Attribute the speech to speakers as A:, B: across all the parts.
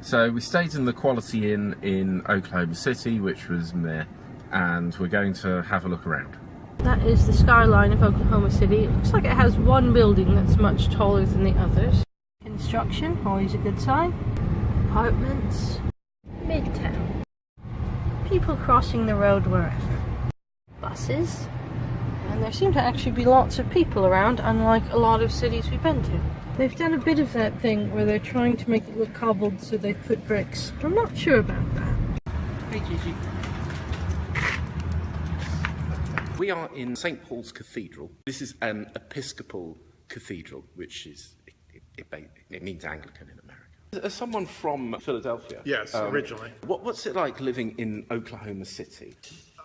A: So we stayed in the Quality Inn in Oklahoma City, which was meh, and we're going to have a look around.
B: That is the skyline of Oklahoma City. It looks like it has one building that's much taller than the others. Construction, always a good sign. Apartments. Midtown. People crossing the road wherever. Buses. And there seem to actually be lots of people around, unlike a lot of cities we've been to. They've done a bit of that thing where they're trying to make it look cobbled, so they've put bricks. I'm not sure about that.
A: Hey Gigi. We are in St. Paul's Cathedral. This is an Episcopal cathedral, which is, it means Anglican in America. As someone from Philadelphia.
C: Yes, originally.
A: What's it like living in Oklahoma City?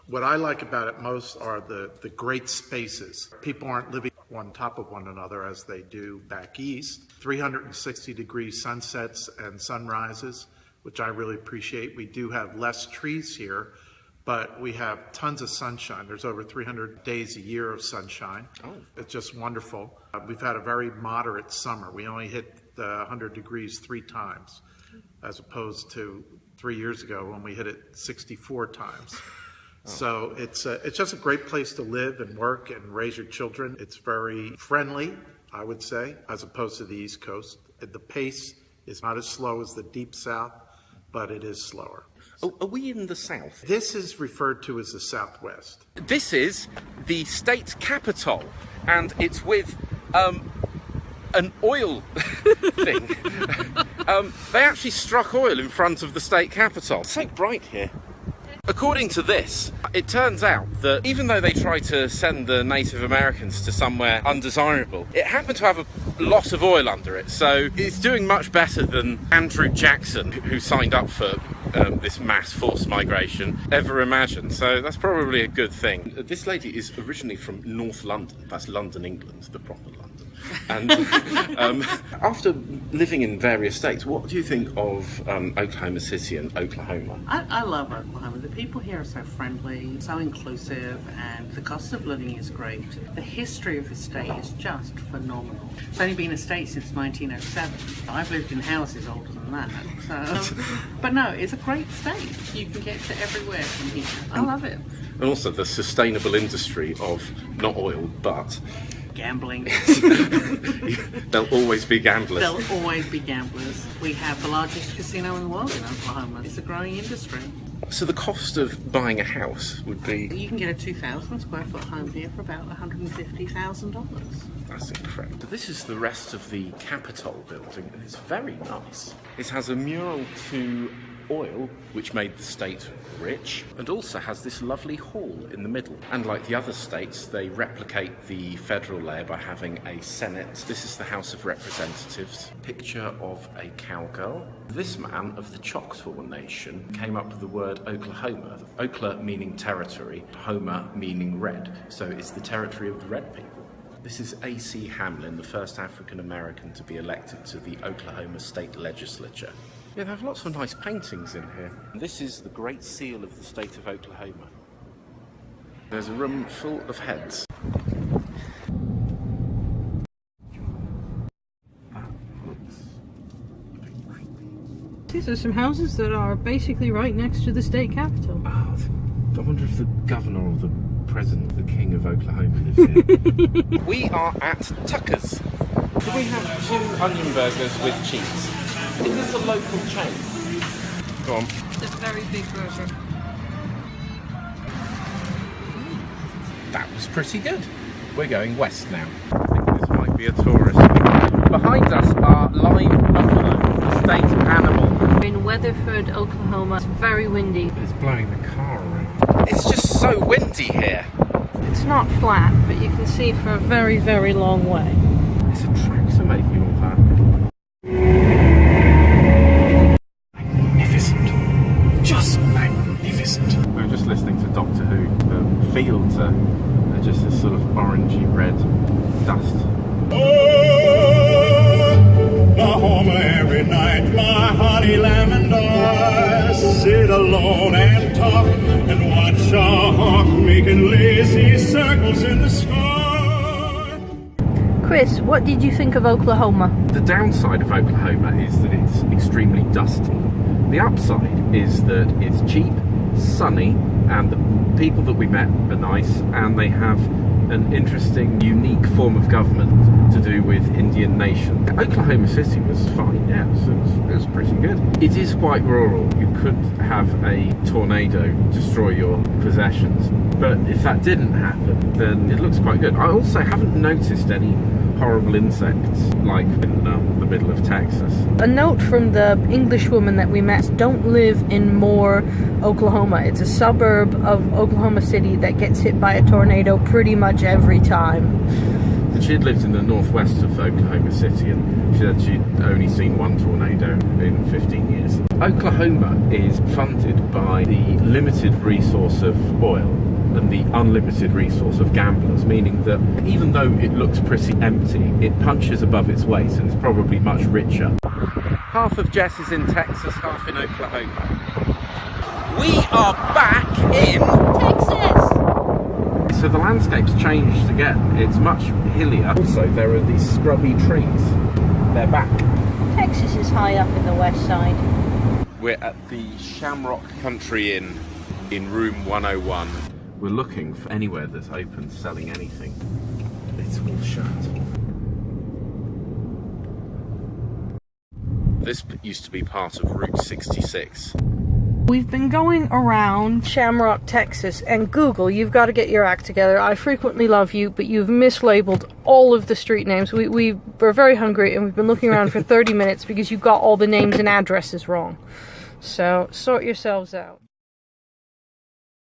C: What I like about it most are the great spaces. People aren't living on top of one another as they do back east. 360-degree sunsets and sunrises, which I really appreciate. We do have less trees here, but we have tons of sunshine. There's over 300 days a year of sunshine. Oh. It's just wonderful. We've had a very moderate summer. We only hit the 100 degrees 3 times, as opposed to 3 years ago when we hit it 64 times. Oh. So it's just a great place to live and work and raise your children. It's very friendly, I would say, as opposed to the East Coast. The pace is not as slow as the Deep South, but it is slower.
A: Oh, are we in the South?
C: This is referred to as the Southwest.
A: This is the state capital, and it's with an oil thing. They actually struck oil in front of the state capital. It's so bright here. According to this, it turns out that even though they tried to send the Native Americans to somewhere undesirable, it happened to have a lot of oil under it, so it's doing much better than Andrew Jackson, who signed up for this mass forced migration, ever imagined. So that's probably a good thing. This lady is originally from North London. That's London, England, the proper London. And after living in various states, what do you think of Oklahoma City and Oklahoma?
D: I love Oklahoma. The people here are so friendly, so inclusive, and the cost of living is great. The history of the state is just phenomenal. It's only been a state since 1907. I've lived in houses older than that. So, but no, it's a great state. You can get to everywhere from here. I love it.
A: And also the sustainable industry of not oil, but
D: gambling.
A: There'll always be gamblers.
D: There'll always be gamblers. We have the largest casino in the world in Oklahoma. It's a growing industry.
A: So the cost of buying a house would be...
D: You can get a 2,000 square foot home here for about $150,000.
A: That's incredible. This is the rest of the Capitol building, and it's very nice. It has a mural to oil, which made the state rich, and also has this lovely hall in the middle. And like the other states, they replicate the federal layer by having a Senate. This is the House of Representatives. Picture of a cowgirl. This man of the Choctaw Nation came up with the word Oklahoma. Okla meaning territory, Homa meaning red. So it's the territory of the red people. This is A.C. Hamlin, the first African American to be elected to the Oklahoma State Legislature. Yeah, they have lots of nice paintings in here. This is the Great Seal of the state of Oklahoma. There's a room full of heads. That looks a bit creepy.
B: These are some houses that are basically right next to the state capitol.
A: Oh, I wonder if the governor or the president, the king of Oklahoma lives here. We are at Tucker's. Do we have 2 onion burgers with cheese? Is this a local chain? Go on.
B: It's a very big burger.
A: That was pretty good. We're going west now. I think this might be a tourist. Behind us are live buffalo, the state animal.
B: We're in Weatherford, Oklahoma. It's very windy.
A: It's blowing the car around. It's just so windy here.
B: It's not flat, but you can see for a very, very long way.
A: It's a tractor making all that. Just magnificent. We were just listening to Doctor Who. The fields are just this sort of orangey red dust.
E: Oklahoma every night, my honey lamb and I sit alone and talk and watch a hawk making lazy circles in the sky.
B: Chris, what did you think of Oklahoma?
A: The downside of Oklahoma is that it's extremely dusty. The upside is that it's cheap, sunny, and the people that we met are nice, and they have an interesting, unique form of government to do with Indian Nation. Oklahoma City was fine, yeah, it was pretty good. It is quite rural. You could have a tornado destroy your possessions, but if that didn't happen, then it looks quite good. I also haven't noticed any horrible insects like in the middle of Texas.
B: A note from the English woman that we met: don't live in Moore, Oklahoma. It's a suburb of Oklahoma City that gets hit by a tornado pretty much every time.
A: And she had lived in the northwest of Oklahoma City, and she said she'd only seen one tornado in 15 years. Oklahoma is funded by the limited resource of oil and the unlimited resource of gamblers, meaning that even though it looks pretty empty, it punches above its weight and is probably much richer. Half of Jess is in Texas, half in Oklahoma. We are back in Texas! So the landscape's changed again. It's much hillier. Also, there are these scrubby trees. They're back.
B: Texas is high up in the west side.
A: We're at the Shamrock Country Inn in room 101. We're looking for anywhere that's open selling anything. It's all shut. This used to be part of Route 66.
B: We've been going around Shamrock, Texas, and Google, you've got to get your act together. I frequently love you, but you've mislabeled all of the street names. We were very hungry, and we've been looking around for 30 minutes because you got all the names and addresses wrong. So, sort yourselves out.